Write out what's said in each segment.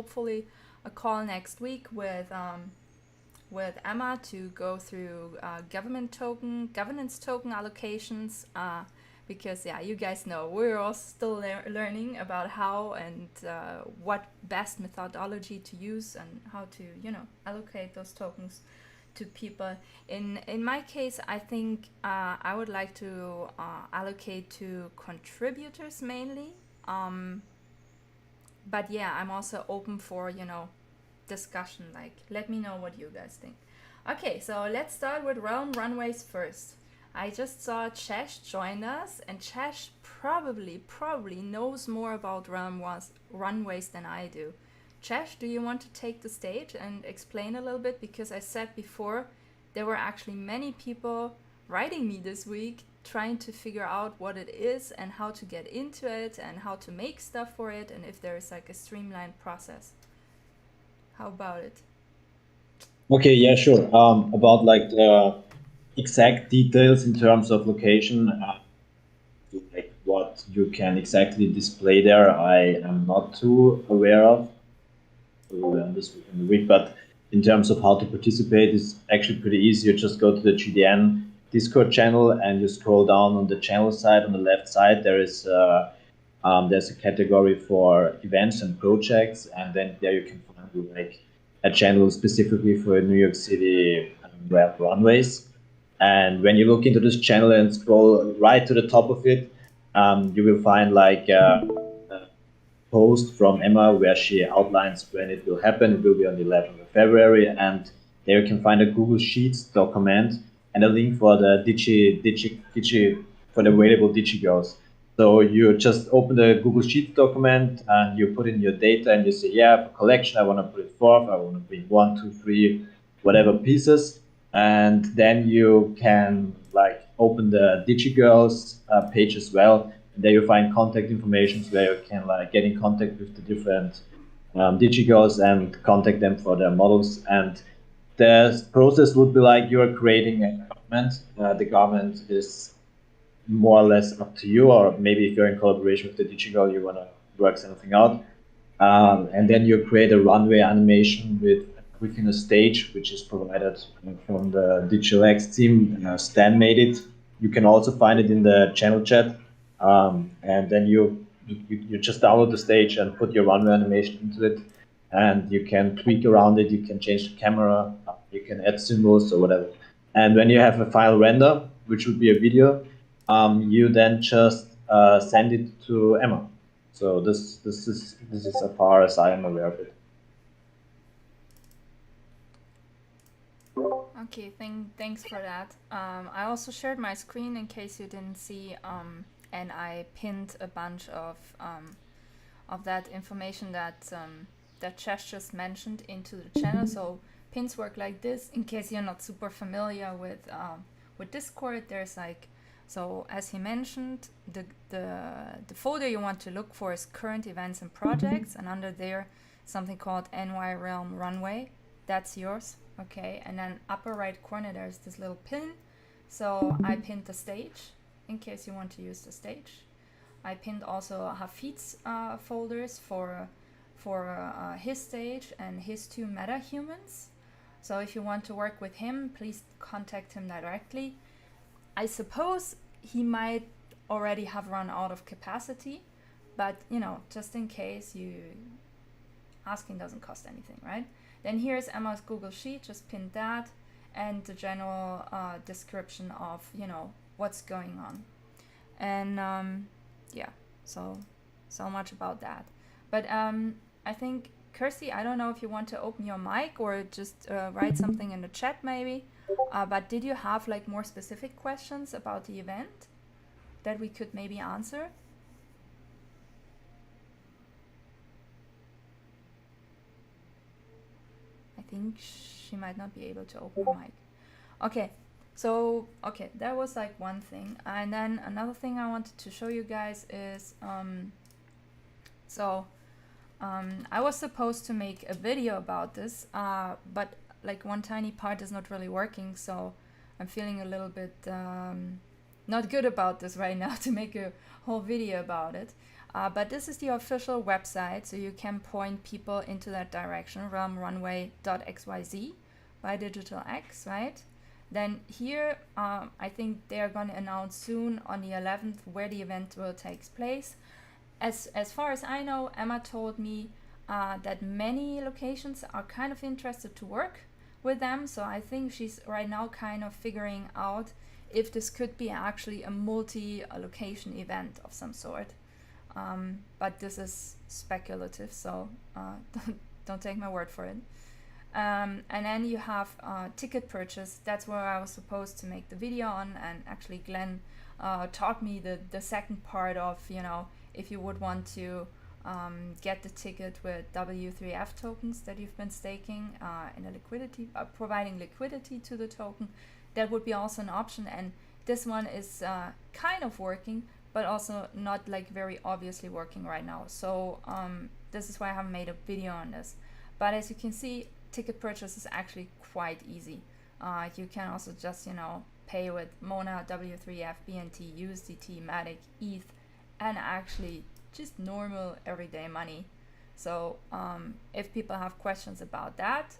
hopefully a call next week with Emma to go through governance token allocations. Because yeah, you guys know we're all still learning about how and what best methodology to use and how to allocate those tokens to people. In my case, I think I would like to allocate to contributors mainly. But yeah, I'm also open for discussion. Like, let me know what you guys think. Okay, so let's start with Realm Runways first. I just saw Chesh join us, and Chesh probably knows more about runways than I do. Chesh, do you want to take the stage and explain a little bit? Because I said before, there were actually many people writing me this week trying to figure out what it is and how to get into it and how to make stuff for it and if there is like a streamlined process. How about it? Okay, yeah, sure. About like the exact details in terms of location, like what you can exactly display there, I am not too aware of. We'll learn this in the week, but in terms of how to participate, it's actually pretty easy. You just go to the GDN Discord channel and you scroll down on the channel side. On the left side, there's a category for events and projects, and then there you can find like a channel specifically for New York City web runways. And when you look into this channel and scroll right to the top of it, you will find like a post from Emma where she outlines when it will happen. It will be on the 11th of February, and there you can find a Google Sheets document and a link for the Digi for the available DigiGirls. So you just open the Google Sheets document and you put in your data and you say, yeah, for collection, I want to put it forth. I want to bring 1, 2, 3, whatever pieces. And then you can like open the DigiGirls page as well. And there you find contact information where you can like get in contact with the different DigiGirls and contact them for their models. And the process would be like you're creating a garment. The garment is more or less up to you, or maybe if you're in collaboration with the DigiGirl, you want to work something out. And then you create a runway animation within a stage, which is provided from the Digital X team. Stan made it. You can also find it in the channel chat. And then you just download the stage and put your runway animation into it. And you can tweak around it. You can change the camera. You can add symbols or whatever. And when you have a final render, which would be a video, you then just send it to Emma. So this is as far as I am aware of it. Okay, thanks for that. I also shared my screen in case you didn't see, and I pinned a bunch of that information that that Chesh just mentioned into the channel. So pins work like this. In case you're not super familiar with Discord, there's like, so as he mentioned, the folder you want to look for is current events and projects, and under there something called NY Realm Runway. That's yours. Okay, and then upper right corner there's this little pin. So I pinned the stage in case you want to use the stage. I pinned also Hafid's folders for his stage and his 2 meta humans. So if you want to work with him, please contact him directly. I suppose he might already have run out of capacity, but just in case, asking doesn't cost anything, right? Then here's Emma's Google Sheet, just pinned that, and the general description of what's going on. And yeah, so much about that. But I think, Kirsty, I don't know if you want to open your mic or just write something in the chat maybe. But did you have like more specific questions about the event that we could maybe answer? I think she might not be able to open her mic. Okay, so that was like one thing. And then another thing I wanted to show you guys is I was supposed to make a video about this, but like one tiny part is not really working, so I'm feeling a little bit not good about this right now to make a whole video about it. But this is the official website, so you can point people into that direction, realmrunway.xyz by Digital X, right? Then here, I think they are going to announce soon on the 11th where the event will take place. As far as I know, Emma told me that many locations are kind of interested to work with them. So I think she's right now kind of figuring out if this could be actually a multi-location event of some sort. But this is speculative, so don't take my word for it. And then you have ticket purchase. That's where I was supposed to make the video on, and actually Glenn taught me the second part of, if you would want to get the ticket with W3F tokens that you've been staking in a liquidity, providing liquidity to the token, that would be also an option. And this one is kind of working, but also not like very obviously working right now. So this is why I haven't made a video on this. But as you can see, ticket purchase is actually quite easy. You can also just, pay with Mona, W3F, BNT, USDT, Matic, ETH, and actually just normal everyday money. So if people have questions about that,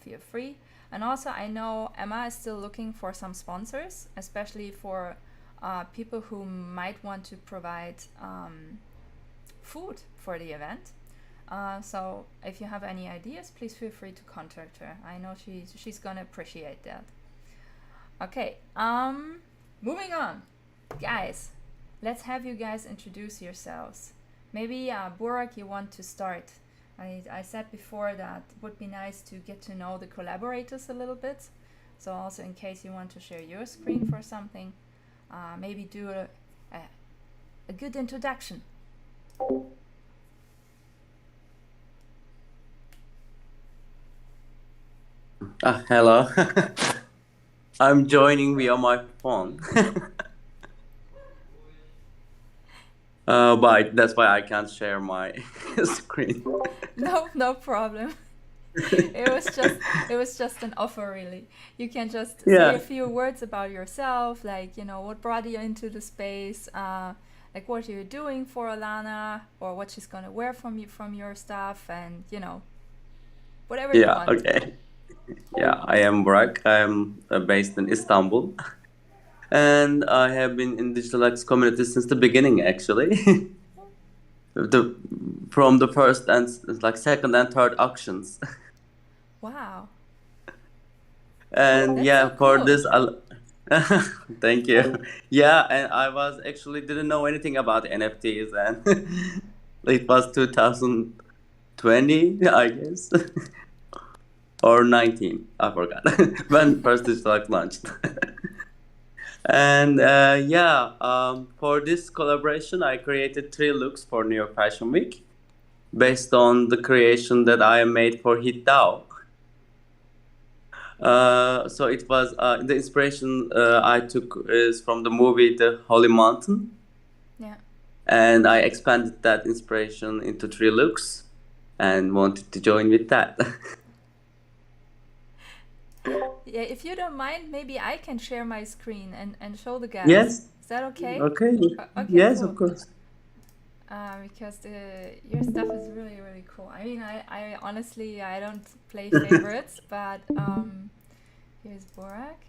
feel free. And also I know Emma is still looking for some sponsors, especially for people who might want to provide food for the event. So if you have any ideas, please feel free to contact her. I know she's gonna appreciate that. Okay, moving on. Guys, let's have you guys introduce yourselves. Maybe Burak, you want to start. I said before that it would be nice to get to know the collaborators a little bit. So also in case you want to share your screen for something, maybe do a good introduction. Hello. I'm joining via my phone. But that's why I can't share my screen. No problem. It was just an offer, really. You can just say a few words about yourself, like, what brought you into the space, like what you're doing for Alana, or what she's gonna wear from your stuff, and whatever you want. Okay. Yeah, I am Burak. I am based in Istanbul, and I have been in Digital X community since the beginning, actually. From the first and second and third auctions. Wow. And That's so for cool. this, thank you. Yeah, and I was actually didn't know anything about NFTs, and it was 2020, I guess. Or 19, I forgot, when first Digital X launched. And for this collaboration, I created 3 looks for New York Fashion Week based on the creation that I made for HitDAO. So it was the inspiration I took is from the movie The Holy Mountain. Yeah. And I expanded that inspiration into 3 looks and wanted to join with that. Yeah, if you don't mind, maybe I can share my screen and show the guys. Yes. Is that okay? Okay. Okay, Yes, cool. of course. Because your stuff is really, really cool. I mean, I honestly, I don't play favorites, but here's Borak.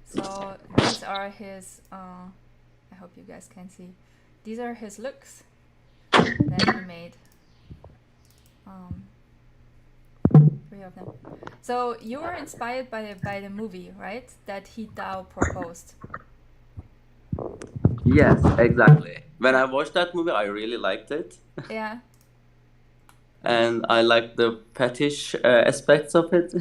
So these are his, I hope you guys can see. These are his looks that he made. 3 of them. So you were inspired by the movie, right? That HitDAO proposed. Yes, exactly. When I watched that movie, I really liked it. Yeah. And I like the fetish aspects of it.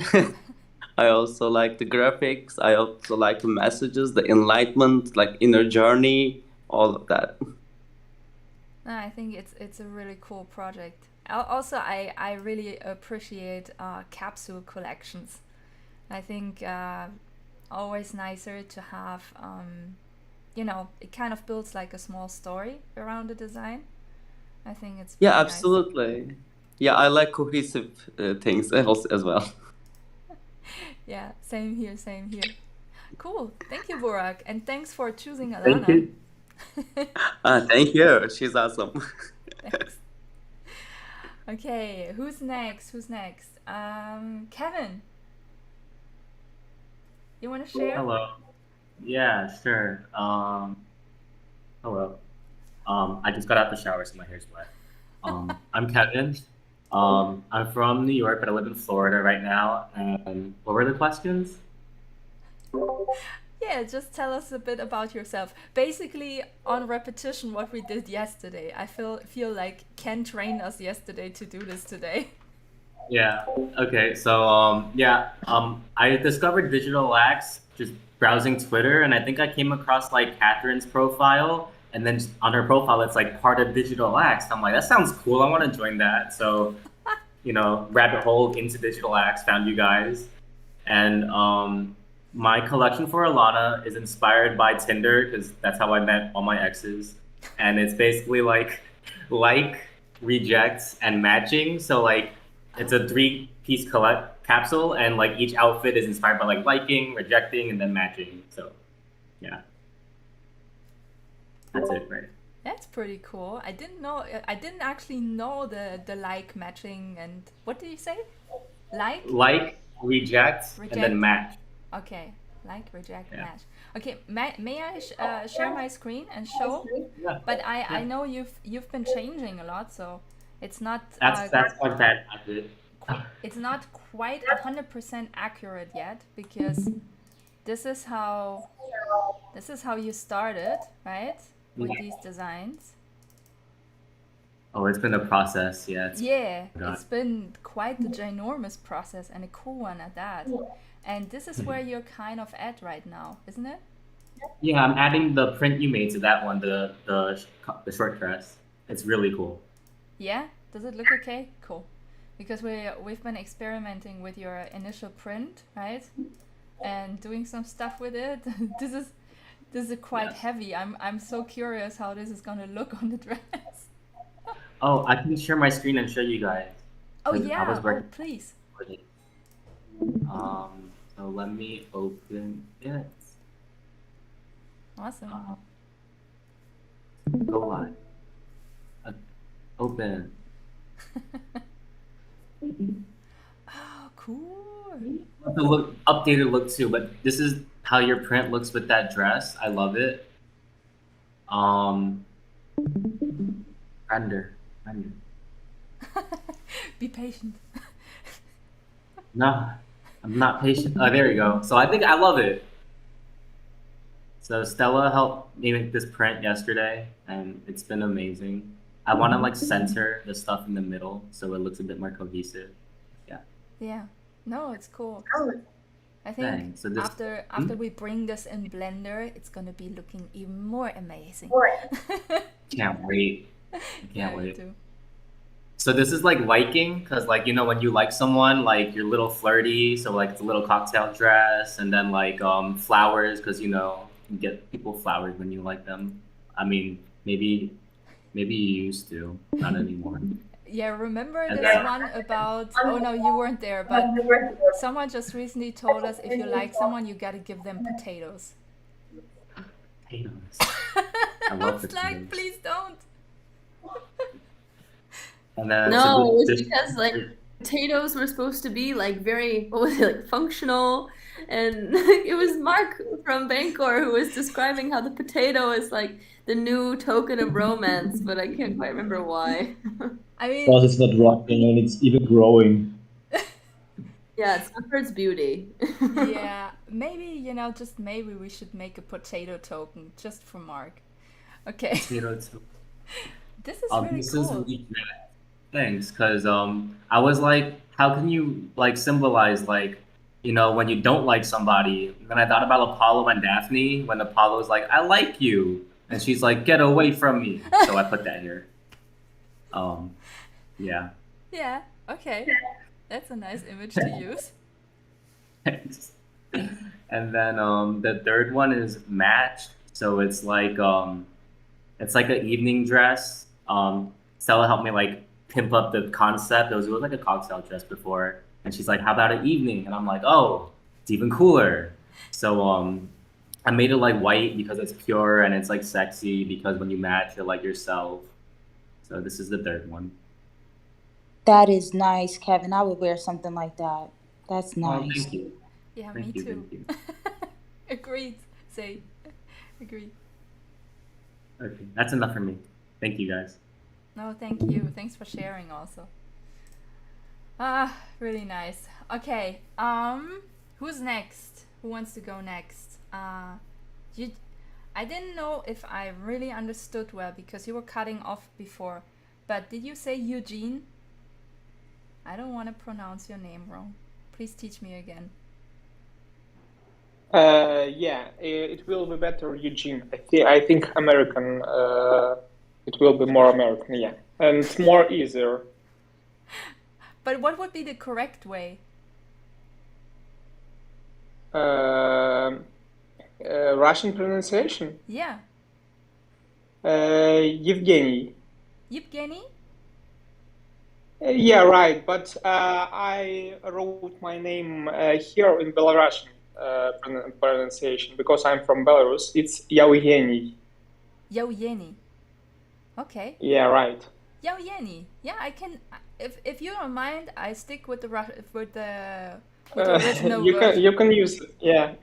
I also like the graphics. I also like the messages, the enlightenment, like inner journey, all of that. No, I think it's a really cool project. Also, I really appreciate capsule collections. I think always nicer to have, it kind of builds like a small story around the design. I think it's Yeah, nice. absolutely. Yeah, I like cohesive things as well. Yeah, same here. Cool. Thank you, Burak, and thanks for choosing Alana. Thank you. Thank you. She's awesome. Thanks. Okay, who's next? Kevin, you want to share? Hello. Yeah, sure. Hello. I just got out the shower, so my hair's wet. I'm Kevin. I'm from New York, but I live in Florida right now. And what were the questions? Yeah, just tell us a bit about yourself. Basically, on repetition, what we did yesterday. I feel like Ken trained us yesterday to do this today. Yeah. Okay. So, I discovered Digital Lax just browsing Twitter, and I think I came across like Catherine's profile, and then on her profile, it's like part of Digital Lax. I'm like, that sounds cool. I want to join that. So, rabbit hole into Digital Lax, found you guys, and my collection for Alana is inspired by Tinder because that's how I met all my exes, and it's basically like, rejects, and matching. So like it's a 3-piece capsule, and like each outfit is inspired by like liking, rejecting, and then matching. So yeah, that's it, right? That's pretty cool. I didn't actually know the like, matching, and what did you say? Like, reject, and then match. Okay, like, reject, Yeah. match. Okay, may I share my screen and show? Yeah. But I know you've been changing a lot, so it's not That's what that I did. it's not quite 100% accurate yet, because this is how you started, right? With these designs. Oh, it's been a process, yeah. It's been quite the ginormous process, and a cool one at that. And this is where you're kind of at right now, isn't it? Yeah, I'm adding the print you made to that one, the short dress. It's really cool. Yeah? Does it look okay? Cool. Because we've been experimenting with your initial print, right? And doing some stuff with it. This is quite heavy. I'm so curious how this is gonna look on the dress. Oh, I can share my screen and show you guys. Oh 'cause I yeah, was working please. on it. So let me open it. Awesome. Go live. Open. Oh, cool. The updated look too, but this is how your print looks with that dress. I love it. Render. Be patient. No, I'm not patient. Oh, there you go. So I think I love it. So Stella helped me make this print yesterday, and it's been amazing. I want to like center the stuff in the middle so it looks a bit more cohesive. Yeah. No, it's cool. I think Thanks. So this, after we bring this in Blender, it's gonna be looking even more amazing. can't wait. I Yeah, can't me wait. too. So this is like liking, because like when you like someone, like you're a little flirty, so like it's a little cocktail dress, and then like flowers, because you get people flowers when you like them. I mean, maybe you used to, not anymore. Yeah, remember And this then- one about, oh no, you weren't there, but someone just recently told us if you like someone, you gotta give them potatoes. Potatoes. I love was like, potatoes. please don't. And then No, it was this- because like potatoes were supposed to be like very, what was it, like functional, and it was Mark from Bangor who was describing how the potato is like the new token of romance, but I can't quite remember why. I mean, Because it's not rotting and it's even growing. Yeah, it's not for its beauty. yeah, maybe, just maybe we should make a potato token just for Mark. Okay, potato too. this is really This cool. is really good. Thanks, because I was like, how can you like symbolize like when you don't like somebody? Then I thought about Apollo and Daphne when Apollo's like, I like you, and she's like, get away from me. So I put that here. Yeah. Yeah, okay. That's a nice image to use. Thanks. And then the third one is matched. So it's like an evening dress. Stella helped me like pimp up the concept. It was like a cocktail dress before, and she's like, "How about an evening?" And I'm like, "Oh, it's even cooler." So I made it like white because it's pure, and it's like sexy because when you match, you're like yourself. So this is the third one. That is nice, Kevin. I would wear something like that. That's Oh, nice. thank you. Yeah, Thank me you, too. thank you. Agreed. Say, agreed. Okay, that's enough for me. Thank you, guys. No, thank you. Thanks for sharing also. Really nice. Okay. Who's next? Who wants to go next? You. I didn't know if I really understood well because you were cutting off before. But did you say Eugene? I don't want to pronounce your name wrong. Please teach me again. Yeah, it will be better, Eugene. I think American. It will be more American, yeah, and more easier. But what would be the correct way? Russian pronunciation. Yeah. Evgeny. Yevgeny? Yeah, right. But I wrote my name here in Belarusian pronunciation because I'm from Belarus. It's Yevgeny. Yevgeny. Okay. Yeah, right. Yevgeny. Yeah, I can. If you don't mind, I stick with the original version. You can use it. Yeah.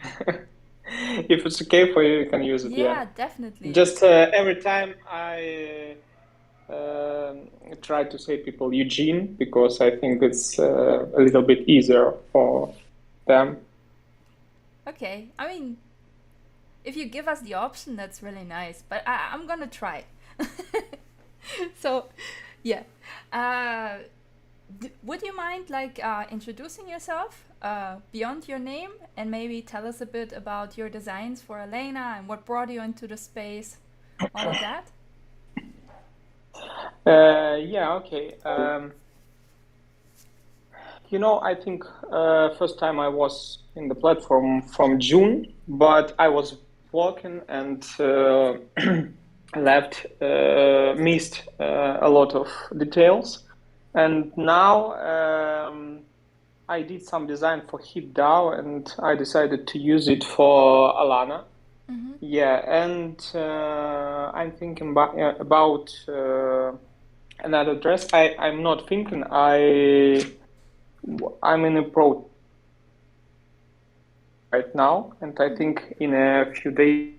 If it's okay for you, you can use it. Yeah, definitely. Just every time I try to say people Eugene because I think it's a little bit easier for them. Okay. I mean, if you give us the option, that's really nice. But I'm gonna try. So, yeah. Would you mind introducing yourself beyond your name and maybe tell us a bit about your designs for Elena and what brought you into the space, all of that? Yeah, okay. I think first time I was in the platform from June, but I was working and missed a lot of details. And now I did some design for HitDAO and I decided to use it for Alana. Mm-hmm. Yeah, and I'm thinking about another dress. I'm not thinking. I'm in a pro right now, and I think in a few days,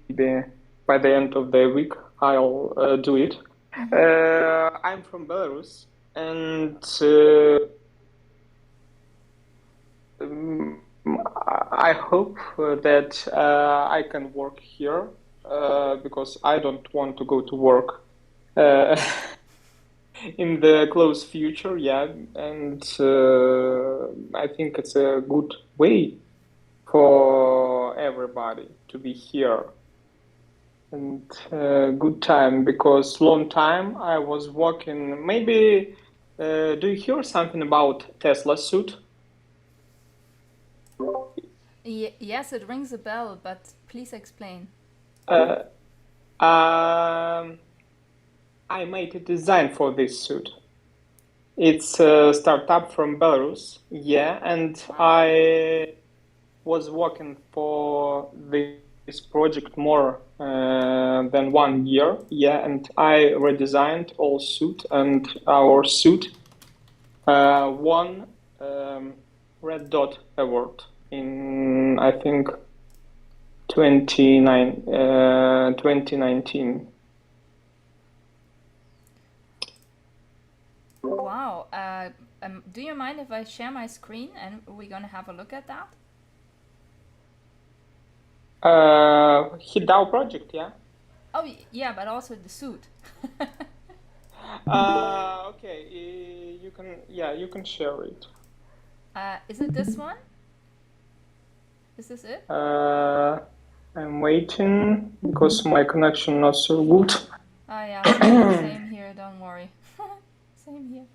by the end of the week, I'll do it. Mm-hmm. I'm from Belarus, and I hope that I can work here because I don't want to go to work in the close future. Yeah, and I think it's a good way for everybody to be here and good time because long time I was working. Maybe do you hear something about Tesla suit? Yes, it rings a bell, but please explain. I made a design for this suit. It's a startup from Belarus, yeah, and I was working for this project more than 1 year, yeah, and I redesigned all suit, and our suit won Red Dot Award in, I think, 2019. Wow. Do you mind if I share my screen and we're gonna have a look at that? HitDAO project, yeah. Oh, yeah, but also the suit. Okay, you can share it. Is it this one? Is this it? I'm waiting because my connection not so good. Oh yeah, same here, don't worry. Same here.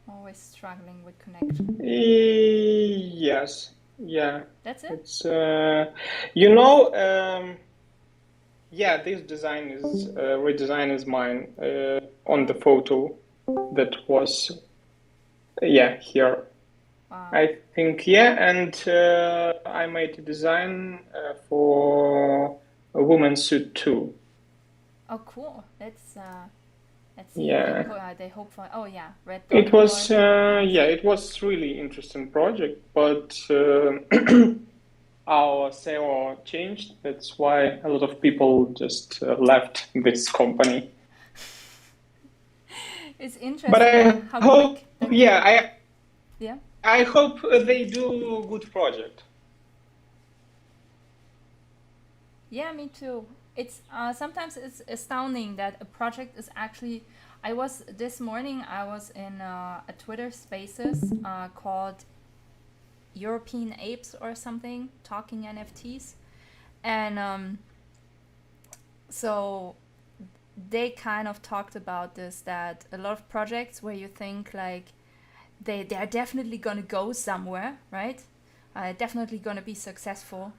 Always struggling with connection. Yes, yeah. That's it? It's yeah, this design is redesign is mine on the photo that was here. Wow. I think, yeah, and I made a design for a woman's suit too. Oh, cool. Let's see. Yeah. They hope for. Oh yeah, red. It was dot. it was really interesting project, but our SEO changed. That's why a lot of people just left this company. It's But interesting how hope, quick. That yeah, yeah. I hope they do good project. Yeah, me too. It's sometimes it's astounding that a project is actually. This morning. I was in a Twitter Spaces called European Apes or something, talking NFTs, and so they kind of talked about this, that a lot of projects where you think like they're definitely gonna go somewhere, right? Definitely gonna be successful.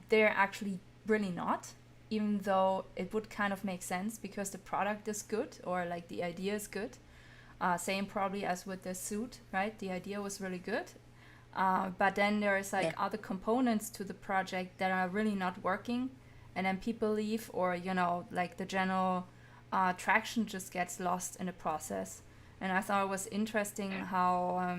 They're actually really not, even though it would kind of make sense because the product is good or like the idea is good. Same probably as with the suit, right? The idea was really good. But then there's like other components to the project that are really not working, and then people leave, or like the general traction just gets lost in the process. And I thought it was interesting how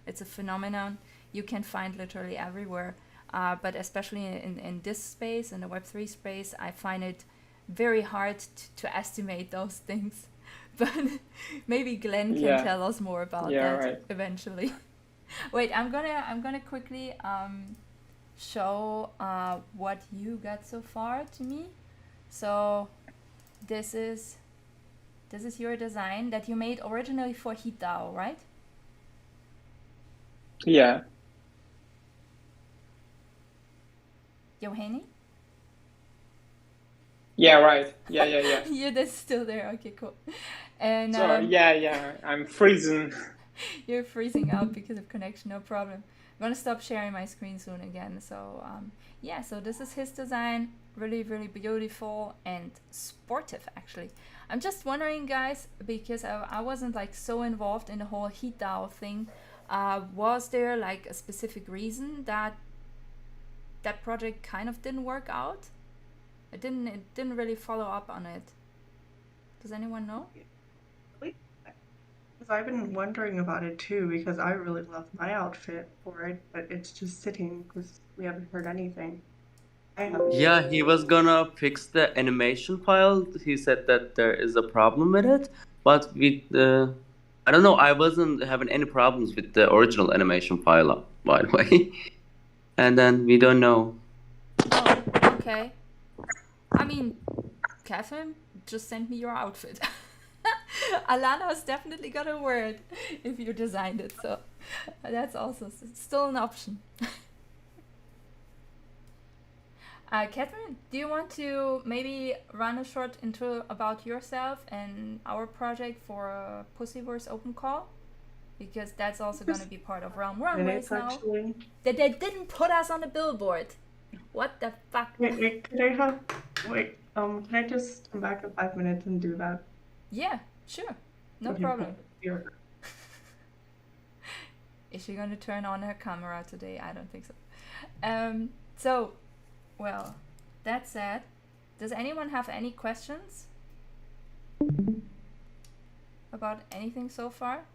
it's a phenomenon you can find literally everywhere, but especially in this space, in the Web3 space, I find it very hard to estimate those things. But maybe Glenn can tell us more about that eventually. Wait, I'm gonna quickly show what you got so far to me. So this is your design that you made originally for HeatDAO, right? Yeah. Yohani? Yeah, right. Yeah. Yeah, that's still there. Okay, cool. And Sorry, yeah, I'm freezing. You're freezing out because of connection, no problem. I'm gonna stop sharing my screen soon again. So so this is his design, really, really beautiful and sportive actually. I'm just wondering, guys, because I wasn't like so involved in the whole HeatDAO thing. Was there like a specific reason that project kind of didn't work out? It didn't really follow up on it. Does anyone know? Because I've been wondering about it too, because I really love my outfit for it, but it's just sitting because we haven't heard anything. Yeah, he was gonna fix the animation file. He said that there is a problem with it, but with I don't know. I wasn't having any problems with the original animation file, by the way. And then we don't know. Oh, okay. I mean, Catherine, just send me your outfit. Alana's definitely got a word if you designed it, so that's also still an option. Catherine, do you want to maybe run a short intro about yourself and our project for Pussyverse Open Call? Because that's also going to be part of Realm Runways now. Actually... They didn't put us on the billboard. What the fuck? Wait, can I just come back in 5 minutes and do that? Yeah, sure. No Okay, problem. cool. Is she going to turn on her camera today? I don't think so. Well, that said, does anyone have any questions about anything so far?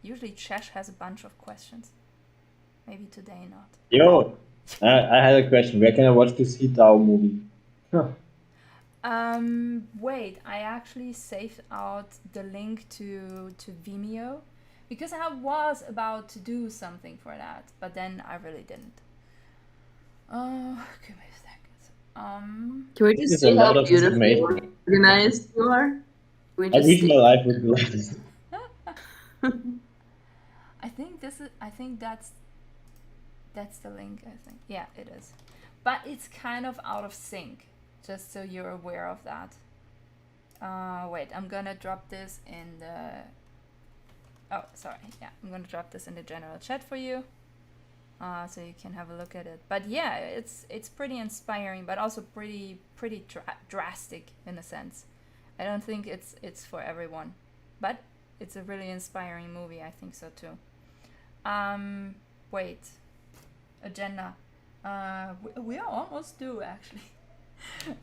Usually Chesh has a bunch of questions. Maybe today not. Yo, I had a question. Where can I watch this HeatDAO movie? Huh. Wait, I actually saved out the link to Vimeo because I was about to do something for that, but then I really didn't. Give me a second. Can we just see how beautifully organized you are? I wish my life would be like this. I think that's the link, I think. Yeah, it is. But it's kind of out of sync, just so you're aware of that. Wait, I'm gonna drop this in the... Oh, sorry. Yeah, I'm gonna drop this in the general chat for you, so you can have a look at it. But yeah, it's pretty inspiring, but also pretty drastic in a sense. I don't think it's for everyone, but it's a really inspiring movie. I think so too. Wait, agenda. We are almost due actually.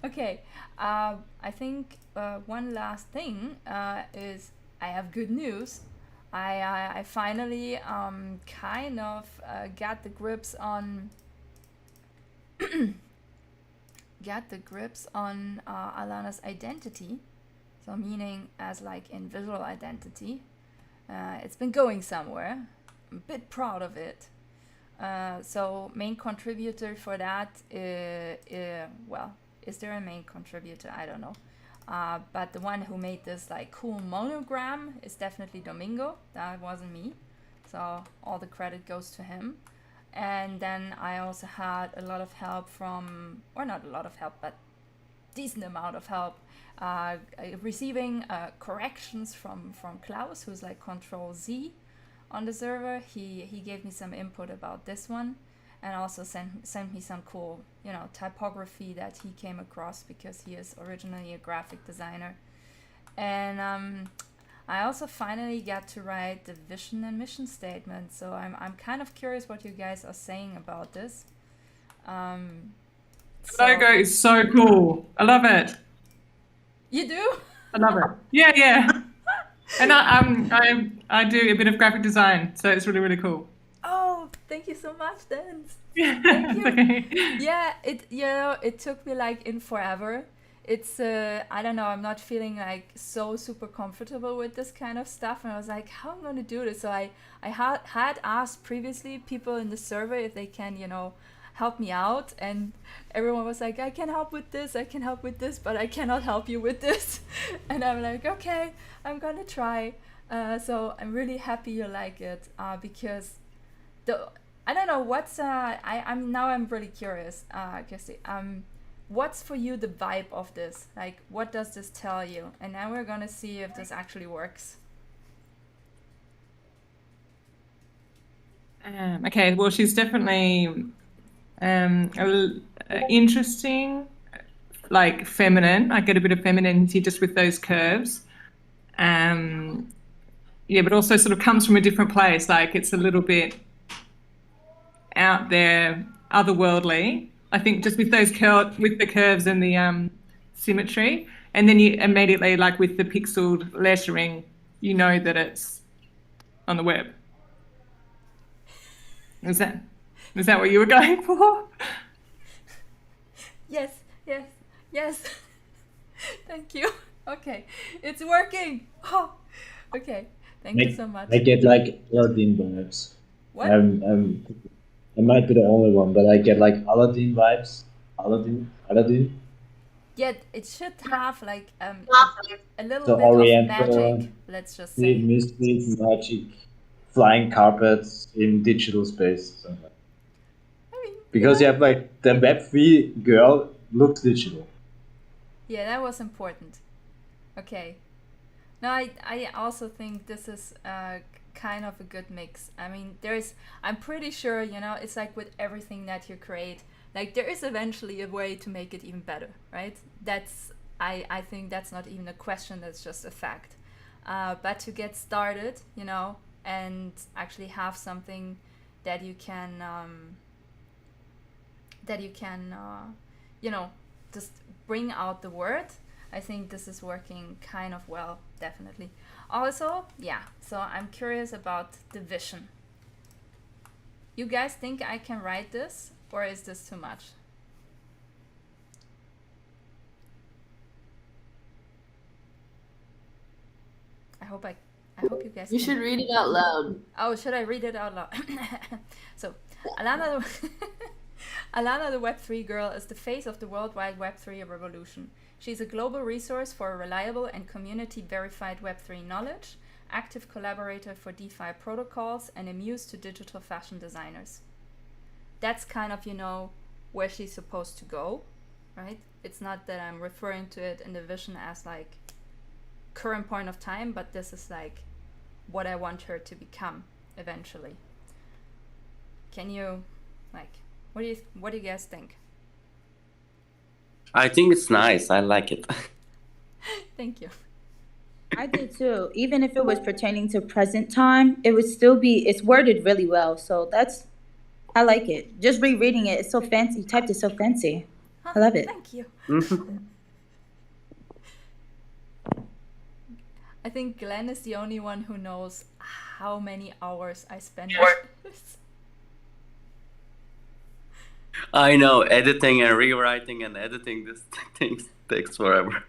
Okay, I think one last thing is I have good news. I finally kind of got the grips on Alana's identity. So meaning as like in visual identity. It's been going somewhere. I'm a bit proud of it. So main contributor for that, well, is there a main contributor? I don't know. But the one who made this like cool monogram is definitely Domingo. That wasn't me. So all the credit goes to him. And then I also had a lot of help from, or not a lot of help, but decent amount of help receiving corrections from Klaus, who's like Control Z on the server. He gave me some input about this one, and also sent me some cool, you know, typography that he came across because he is originally a graphic designer. And I also finally got to write the vision and mission statement. So I'm kind of curious what you guys are saying about this. The logo is so cool. I love it. You do? I love it. Yeah, yeah. And I do a bit of graphic design, so it's really, really cool. Oh, thank you so much, Dan. Yeah, Thank you. okay. Yeah, it took me like in forever. It's I don't know, I'm not feeling like so super comfortable with this kind of stuff, and I was like, how am I gonna do this? So I had asked previously people in the server if they can, you know, help me out, and everyone was like, I can help with this, I can help with this, but I cannot help you with this. And I'm like, okay, I'm gonna try. So I'm really happy you like it, because I don't know what's I'm really curious, Kirsty. What's for you the vibe of this? Like, what does this tell you? And now we're gonna see if this actually works. Okay, well, she's definitely interesting, like feminine. I get a bit of femininity just with those curves. Yeah, but also sort of comes from a different place. Like it's a little bit out there, otherworldly. I think just with those with the curves and the symmetry, and then you immediately, like with the pixeled lettering, you know that it's on the web. Is that what you were going for? Yes. Thank you. Okay, it's working. Oh, okay. Thank you so much. I get like Aladdin vibes. What? I might be the only one, but I get like Aladdin vibes. Aladdin. Yeah, it should have like a little So bit Oriental, of magic. Let's just say. Mystic, magic, flying carpets in digital space. I mean, Because you have like the Web3 girl looks digital. yeah, that was important. Okay. No, I also think this is kind of a good mix. I mean, I'm pretty sure, you know, it's like with everything that you create, like there is eventually a way to make it even better, right? I think that's not even a question, that's just a fact. But to get started, you know, and actually have something that you can, you know, just bring out the word. I think this is working kind of well, definitely. Also, yeah, so I'm curious about the vision. You guys think I can write this, or is this too much? I hope you guys You can. should read it out loud. Oh, should I read it out loud? So, Alana the Web3 girl is the face of the worldwide Web3 revolution. She's a global resource for reliable and community-verified Web3 knowledge, active collaborator for DeFi protocols, and a muse to digital fashion designers. That's kind of, you know, where she's supposed to go, right? It's not that I'm referring to it in the vision as like current point of time, but this is like what I want her to become eventually. Can you, like, what do you guys think? I think it's nice. I like it. Thank you. I did too. Even if it was pertaining to present time, it would still be, it's worded really well. So I like it. Just rereading it, it's so fancy. You typed it so fancy. I love it. Thank you. Mhm. I think Glenn is the only one who knows how many hours I spend on this. I know, editing and rewriting and editing this thing takes forever.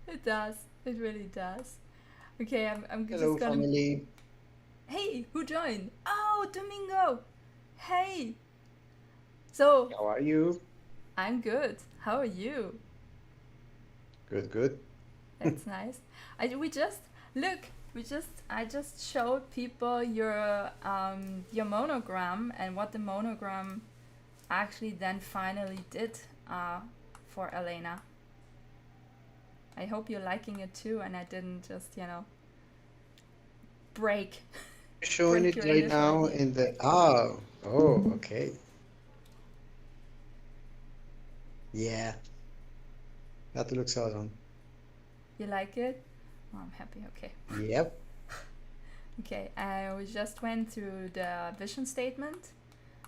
It does. It really does. Okay, I'm Hello, just gonna. family. Hey, who joined? Oh, Domingo. Hey. So How are you? I'm good. How are you? Good, good. That's nice. I just showed people your monogram and what the monogram actually then finally did for Elena. I hope you're liking it too, and I didn't just break Showing break it your right initial now idea. in the okay. Yeah, that looks awesome. You like it? Oh, I'm happy. Okay. Yep. Okay. We just went through the vision statement,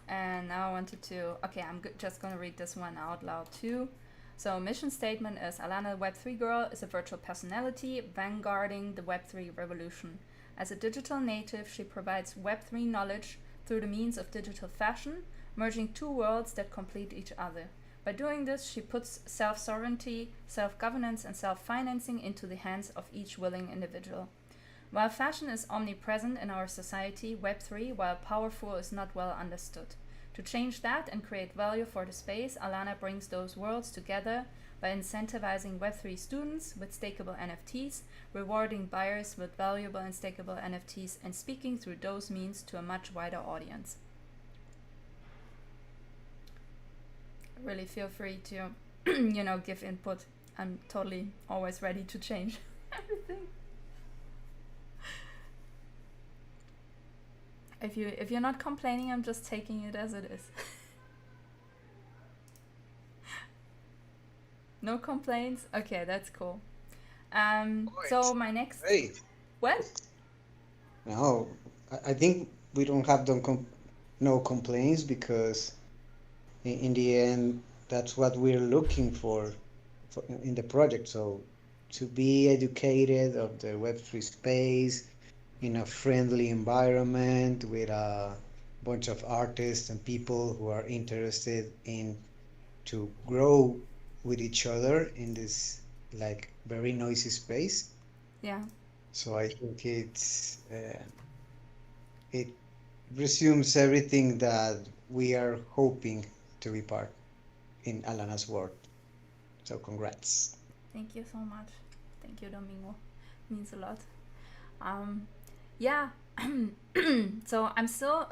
and now I wanted to. Okay, just gonna read this one out loud too. So, mission statement is Alanatheweb3girl is a virtual personality vanguarding the Web3 revolution. As a digital native, she provides Web3 knowledge through the means of digital fashion, merging two worlds that complete each other. By doing this, she puts self-sovereignty, self-governance, and self-financing into the hands of each willing individual. While fashion is omnipresent in our society, Web3, while powerful, is not well understood. To change that and create value for the space, Alana brings those worlds together by incentivizing Web3 students with stakeable NFTs, rewarding buyers with valuable and stakeable NFTs, and speaking through those means to a much wider audience. Really feel free to, give input. I'm totally always ready to change everything. If you're not complaining, I'm just taking it as it is. No complaints? Okay, that's cool. So my next Hey, what? no, I think we don't have no complaints because in the end, that's what we're looking for in the project. So to be educated of the Web3 space in a friendly environment with a bunch of artists and people who are interested in to grow with each other in this like very noisy space. Yeah. So I think it resumes everything that we are hoping to be part in Alana's work. So congrats. Thank you so much. Thank you, Domingo. Means a lot. Yeah. So I'm still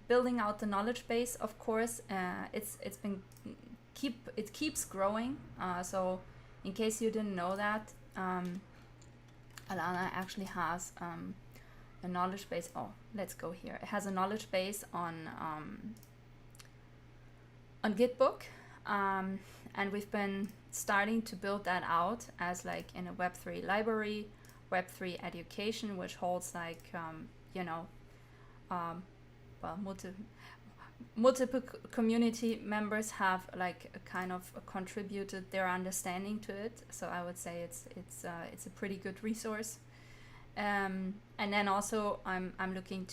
building out the knowledge base. Of course, it keeps growing. So in case you didn't know that, Alana actually has a knowledge base. Oh, let's go here. It has a knowledge base on Gitbook, and we've been starting to build that out as like in a Web3 library, Web3 education, which holds like multiple community members have like a kind of contributed their understanding to it. So I would say it's a pretty good resource. And then also I'm looking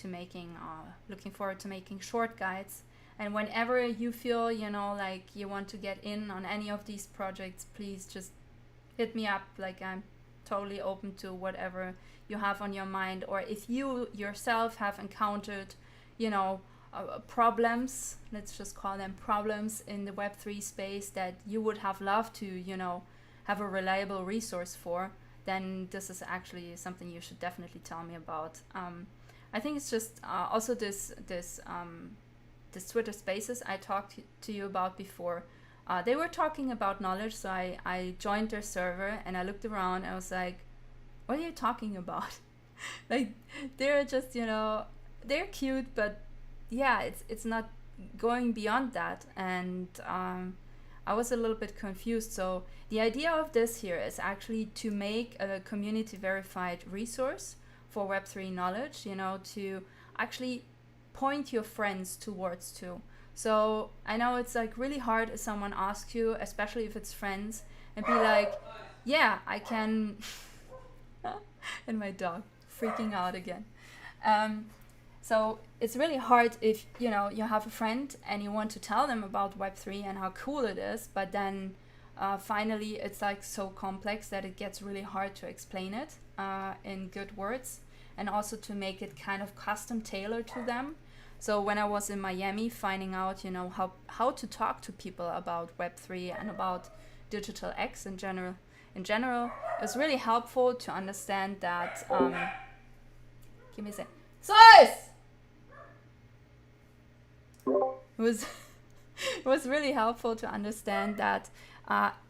forward to making short guides. And whenever you feel like you want to get in on any of these projects, please just hit me up. Like I'm totally open to whatever you have on your mind, or if you yourself have encountered problems, let's just call them problems in the Web3 space that you would have loved to have a reliable resource for, then this is actually something you should definitely tell me about. I think it's just also this Twitter Spaces I talked to you about before. They were talking about knowledge, so I joined their server and I looked around and I was like, what are you talking about? Like they're just they're cute, but yeah, it's not going beyond that. And I was a little bit confused. So the idea of this here is actually to make a community verified resource for Web3 knowledge, to actually point your friends towards to. So I know it's like really hard if someone asks you, especially if it's friends, and be like, yeah, I can. And my dog freaking out again. So it's really hard if you have a friend and you want to tell them about Web3 and how cool it is, but then finally it's like so complex that it gets really hard to explain it in good words, and also to make it kind of custom tailored to them. So when I was in Miami, finding out how to talk to people about Web3 and about digital X in general, it was really helpful to understand that. Give me a sec. Size. It was it was really helpful to understand that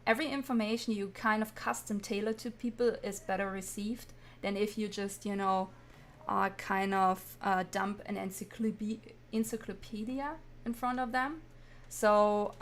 every information you kind of custom tailor to people is better received than if you just kind of dump an encyclopedia in front of them. So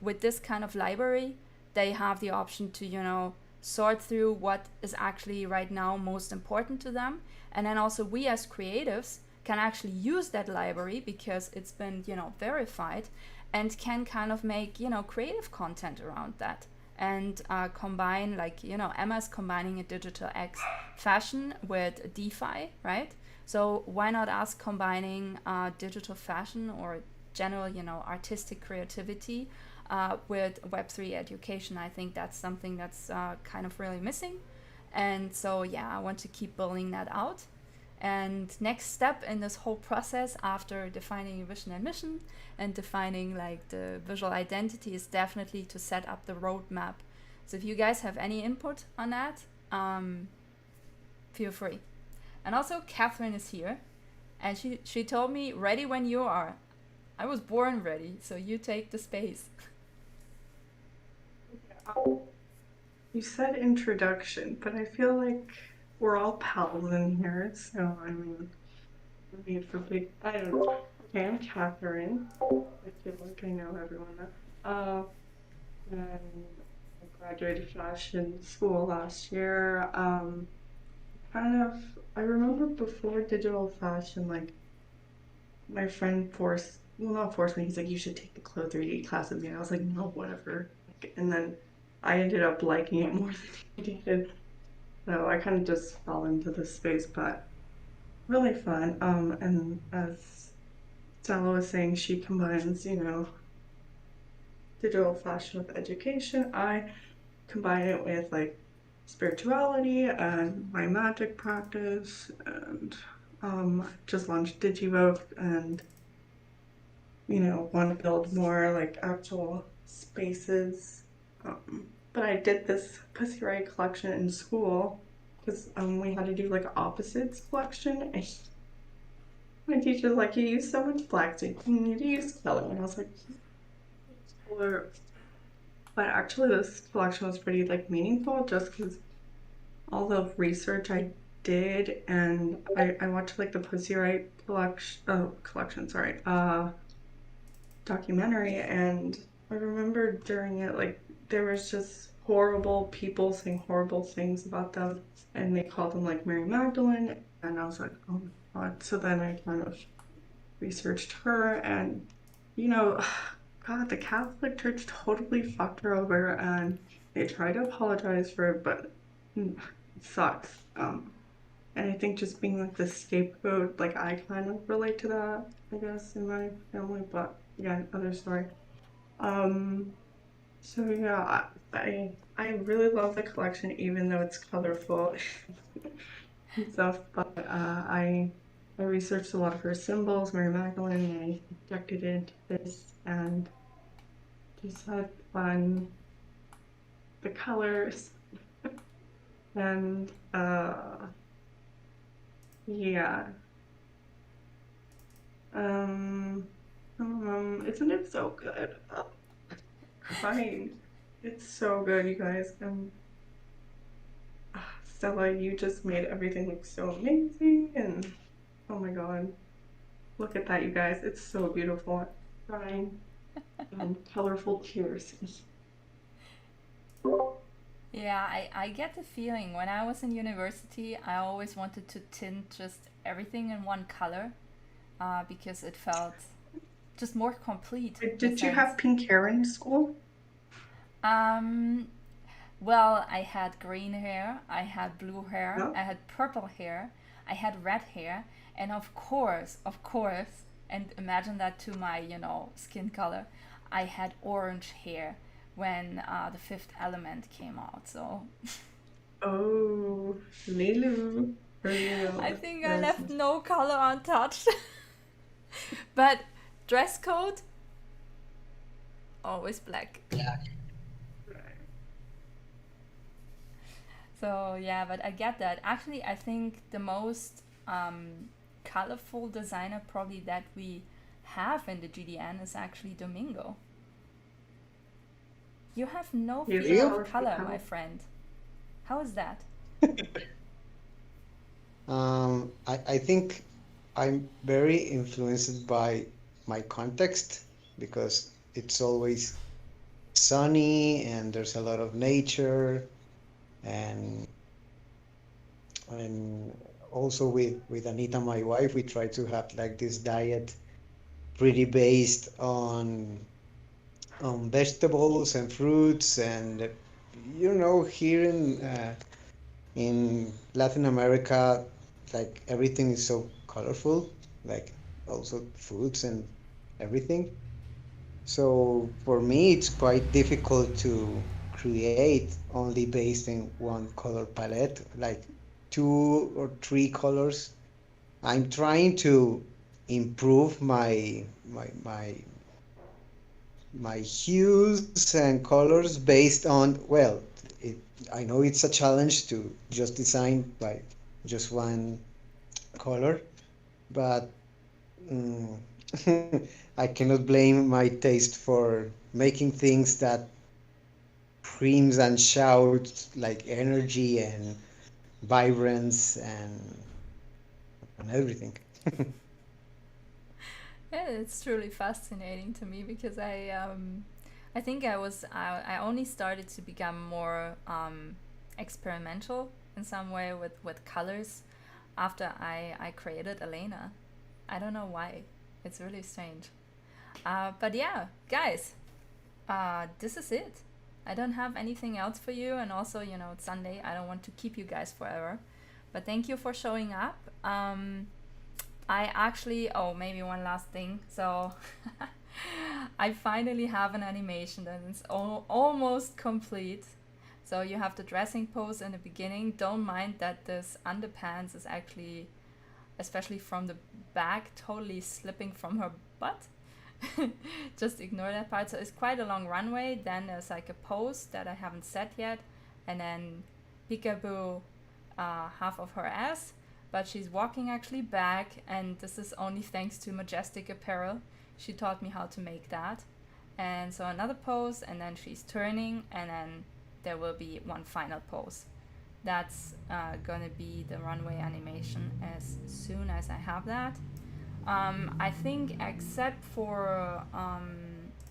with this kind of library, they have the option to sort through what is actually right now most important to them, and then also we as creatives can actually use that library because it's been verified, and can kind of make creative content around that, and combine, like Emma's combining a digital X fashion with DeFi, right? So why not us combining digital fashion or general artistic creativity with Web3 education? I think that's something that's kind of really missing, and so I want to keep building that out. And next step in this whole process, after defining vision and mission and defining like the visual identity, is definitely to set up the roadmap. So if you guys have any input on that, feel free. And also Catherine is here, and she told me, ready when you are. I was born ready, so you take the space. You said introduction, but I feel like we're all pals in here, so I mean, I don't know. Okay, I'm Catherine. I feel like I know everyone now. And I graduated fashion school last year. I remember before digital fashion, like, my friend not forced me, he's like, you should take the Clo 3D class with me. And I was like, no, whatever. And then I ended up liking it more than he did. So I kind of just fell into this space, but really fun. And as Stella was saying, she combines, digital fashion with education. I combine it with like spirituality and my magic practice, and just launched Digivoke, and want to build more like actual spaces. But I did this Pussy Riot collection in school because we had to do like an opposites collection, and my teacher's like, you use so much black, so you need to use color. And I was like, color. But actually this collection was pretty like meaningful, just because all the research I did, and I watched like the Pussy Riot documentary, and I remember during it, like, there was just horrible people saying horrible things about them, and they called them like Mary Magdalene, and I was like, oh my god. So then I kind of researched her, and God, the Catholic Church totally fucked her over, and they tried to apologize for it, but it sucks. And I think just being like the scapegoat, like, I kind of relate to that, I guess, in my family, but yeah, other story. So yeah, I really love the collection, even though it's colorful and stuff, but I researched a lot of her symbols, Mary Magdalene, and I injected it into this, and just had fun. The colors, and yeah. Isn't it so good? Crying. It's so good, you guys. Stella, you just made everything look so amazing, and oh my god, look at that, you guys. It's so beautiful. Crying. Colorful tears. Yeah, I get the feeling. When I was in university, I always wanted to tint just everything in one color, because it felt just more complete. Did you have pink hair in school? Well, I had green hair, I had blue hair, Oh. I had purple hair, I had red hair, and of course, and imagine that to my, skin color, I had orange hair when the Fifth Element came out. So Oh, Lulu. I think I left no color untouched. But dress code, always black. Yeah. So yeah, but I get that. Actually, I think the most colorful designer probably that we have in the GDN is actually Domingo. You have no He's fear a of color, colorful my cow. friend. How is that? I think I'm very influenced by my context because it's always sunny and there's a lot of nature and also with Anita, my wife, we try to have like this diet pretty based on vegetables and fruits and here in Latin America, like everything is so colorful, like also foods and everything. So for me, it's quite difficult to create only based in one color palette, like 2 or 3 colors. I'm trying to improve my hues and colors based on, well, I know it's a challenge to just design by just one color, but mm, I cannot blame my taste for making things that screams and shouts like energy and vibrance and everything. Yeah, it's truly fascinating to me because I think I only started to become more experimental in some way with colors after I created Elena. I don't know why. It's really strange. But yeah, guys, this is it. I don't have anything else for you, and also, it's Sunday. I don't want to keep you guys forever. But thank you for showing up. I actually, maybe one last thing. So I finally have an animation that is almost complete. So you have the dressing pose in the beginning. Don't mind that this underpants is actually, especially from the back, totally slipping from her butt. Just ignore that part. So it's quite a long runway. Then there's like a pose that I haven't set yet. And then peekaboo, half of her ass. But she's walking actually back, and this is only thanks to Majestic Apparel. She taught me how to make that. And so another pose, and then she's turning, and then there will be one final pose. That's gonna be the runway animation as soon as I have that. I think except for,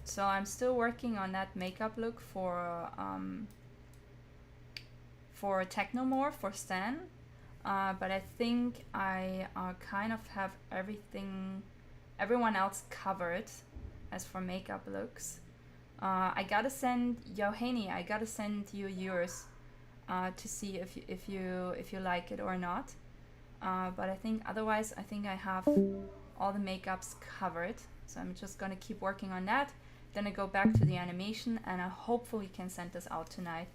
so I'm still working on that makeup look for Technomorph, for Stan. But I think I kind of have everyone else covered as for makeup looks. I gotta send Yohani, I gotta send you yours to see if you like it or not. But I think otherwise I think I have all the makeups covered. So I'm just gonna keep working on that. Then I go back to the animation, and I hopefully can send this out tonight,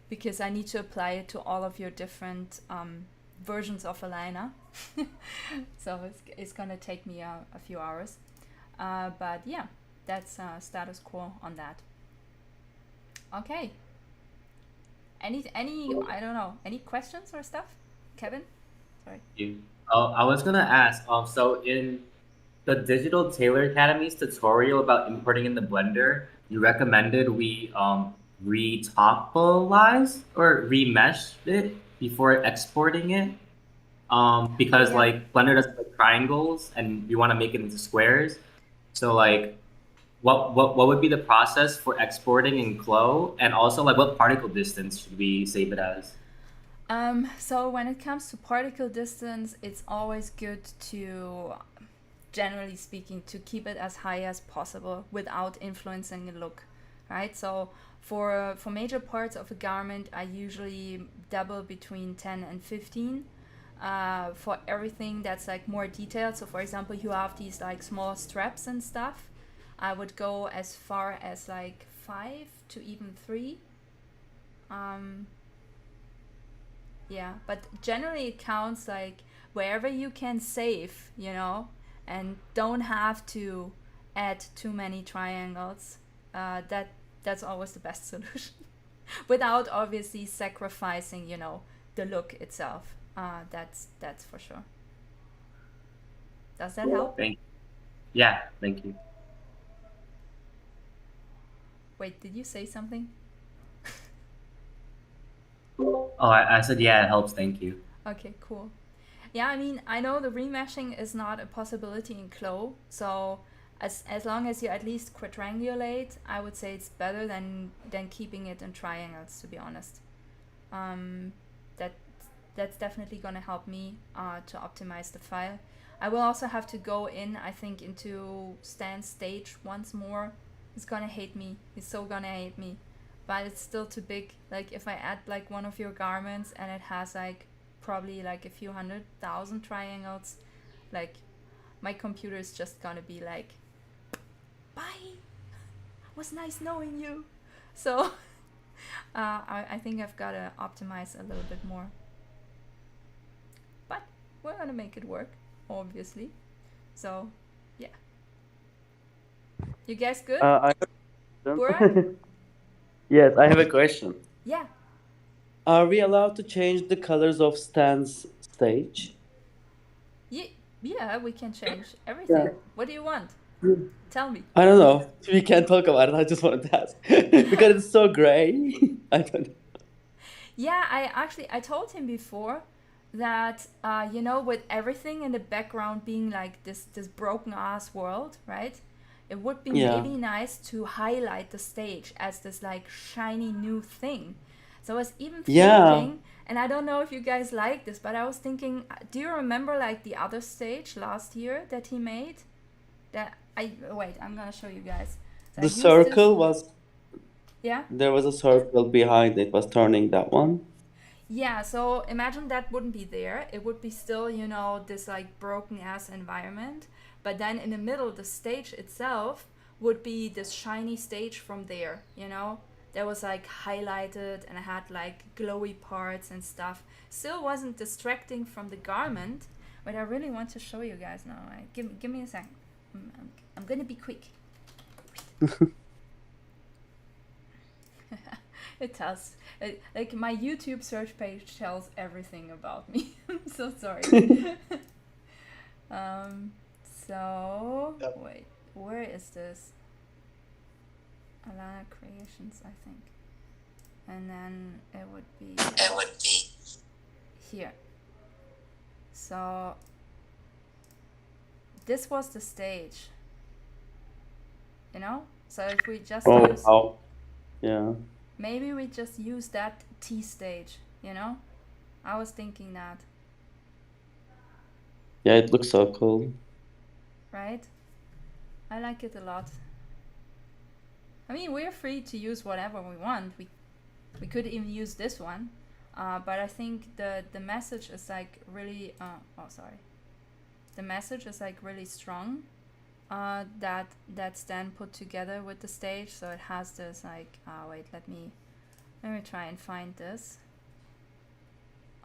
because I need to apply it to all of your different versions of Elena. So it's gonna take me a few hours. But yeah, that's status quo on that. Okay. Any I don't know, any questions or stuff? Kevin? Sorry. I was gonna ask, so in the Digital Tailor Academy's tutorial about importing in the Blender, you recommended we retopolize or remesh it before exporting it, because Yeah. like Blender does like triangles and we want to make it into squares. So like, what would be the process for exporting in Clo, and also like what particle distance should we save it as? So when it comes to particle distance, it's always good to generally speaking, to keep it as high as possible without influencing the look, right? So for major parts of a garment, I usually double between 10 and 15. For everything that's like more detailed, so for example, you have these like small straps and stuff, I would go as far as like 5 to even 3. Yeah, but generally it counts like wherever you can save, you know, and don't have to add too many triangles. That's always the best solution, without obviously sacrificing, you know, the look itself. That's for sure. Does that help? Yeah, thank you. Wait, did you say something? Oh, I said, yeah, it helps, thank you. Okay, cool. Yeah, I mean, I know the remeshing is not a possibility in Clo, so as long as you at least quadrangulate, I would say it's better than keeping it in triangles, to be honest. That's definitely gonna help me to optimize the file. I will also have to go in, I think, into Stan's stage once more. He's gonna hate me. He's so gonna hate me. But it's still too big. Like if I add like one of your garments and it has like probably like a few 100,000 triangles, like my computer is just gonna be like, bye, was nice knowing you. So I think I've gotta optimize a little bit more, but we're gonna make it work, obviously. So yeah, you guys good? Burak? Yes, I have a question. Yeah. Are we allowed to change the colors of Stan's stage? Yeah, we can change everything. Yeah. What do you want? Tell me. I don't know. We can't talk about it. I just wanted to ask because it's so gray. I don't know. Yeah, I told him before that you know, with everything in the background being like this broken ass world, right? It would be maybe nice to highlight the stage as this like shiny new thing. So I was even thinking, and I don't know if you guys like this, but I was thinking, do you remember like the other stage last year that he made? Wait, I'm gonna show you guys. So The circle was. Yeah. There was a circle behind it. Was turning that one. Yeah, so imagine that wouldn't be there. It would be still, you know, this like broken ass environment. But then in the middle, the stage itself would be this shiny stage from there, you know? That was like highlighted and had like glowy parts and stuff. Still wasn't distracting from the garment, but I really want to show you guys now. Give me a second. I'm gonna be quick. It tells, like my YouTube search page tells everything about me. I'm so sorry. So wait, where is this? Alana Creations, I think, and then it would be here. So this was the stage, you know. So if we just use, yeah, maybe we just use that T stage, you know. I was thinking that. Yeah, it looks so cool. Right? I like it a lot. I mean, we're free to use whatever we want. We could even use this one, but I think the message is like really. The message is like really strong. That's then put together with the stage, so it has this like. Wait, let me try and find this.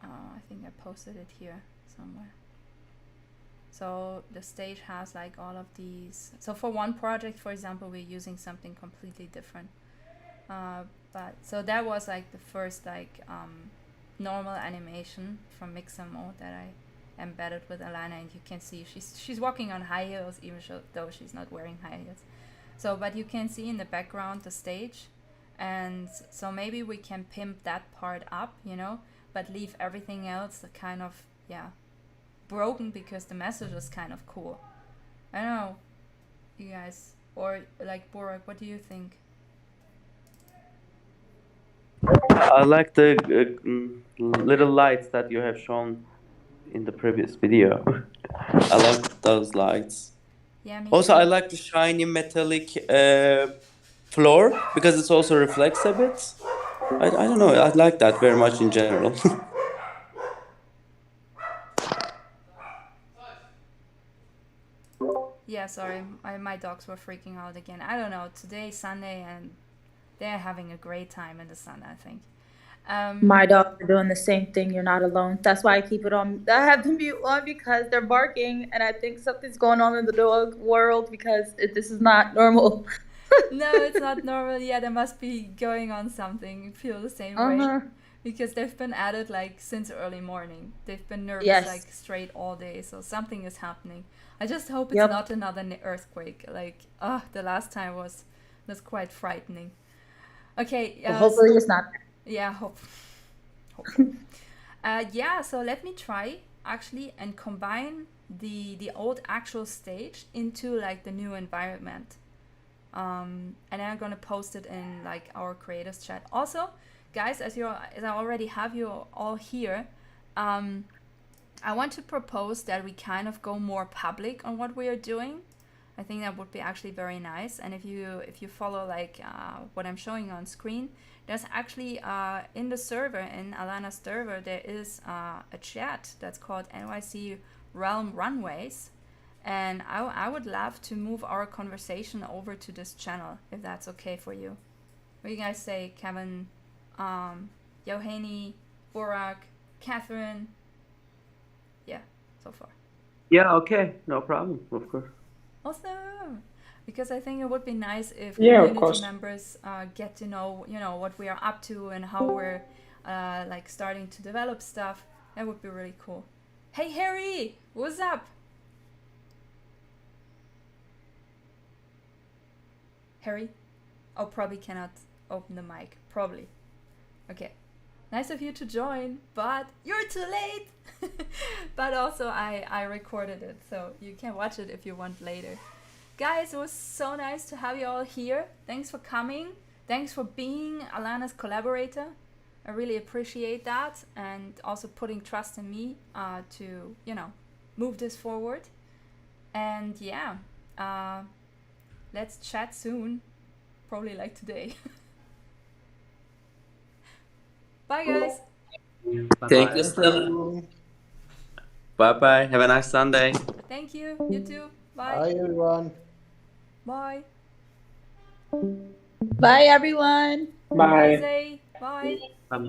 I think I posted it here somewhere. So the stage has like all of these. So for one project, for example, we're using something completely different. But so that was like the first like normal animation from Mixamo that I embedded with Alana, and you can see she's walking on high heels, even though she's not wearing high heels. So, but you can see in the background the stage, and so maybe we can pimp that part up, you know, but leave everything else kind of broken because the message is kind of cool. I don't know, you guys, or like Burak, what do you think? I like the little lights that you have shown in the previous video. I love those lights. Yeah, me Also, too. I like the shiny metallic floor because it's also reflects a bit. I don't know. I like that very much in general. Yeah, sorry, my dogs were freaking out again. I don't know. Today's Sunday and they're having a great time in the sun, I think. My dogs are doing the same thing. You're not alone. That's why I keep it on. I have the mute on because they're barking, and I think something's going on in the dog world because this is not normal. No, it's not normal. Yeah, there must be going on something. You feel the same way. Because they've been at it like since early morning. They've been nervous Yes. like straight all day, so something is happening. I just hope it's Yep. not another earthquake. Like, the last time was quite frightening. Okay, Well, hopefully it's not. yeah, hope. Yeah, so let me try actually and combine the old actual stage into like the new environment. And then I'm gonna post it in like our creators chat. Also, guys, as I already have you all here, I want to propose that we kind of go more public on what we are doing. I think that would be actually very nice. And if you follow like what I'm showing on screen, there's actually in the server, in Alana's server, there is a chat that's called NYC Realm Runways. And I would love to move our conversation over to this channel, if that's okay for you. What do you guys say, Kevin, Yohani, Borak, Catherine? Yeah, so far. Yeah, okay, no problem, of course. Awesome! Because I think it would be nice if Yeah, of community course. members get to know, what we are up to and how we're like starting to develop stuff. That would be really cool. Hey Harry, what's up? Harry? Oh, probably cannot open the mic. Probably. Okay. Nice of you to join, but you're too late! But also, I recorded it, so you can watch it if you want later. Guys, it was so nice to have you all here. Thanks for coming. Thanks for being Alana's collaborator. I really appreciate that, and also putting trust in me to, move this forward. And yeah, let's chat soon. Probably like today. Bye, guys. Thank you, Stella. Bye-bye. Have a nice Sunday. Thank you. You too. Bye. Bye, everyone. Bye. Bye, everyone. Bye. Bye, Zay. Bye.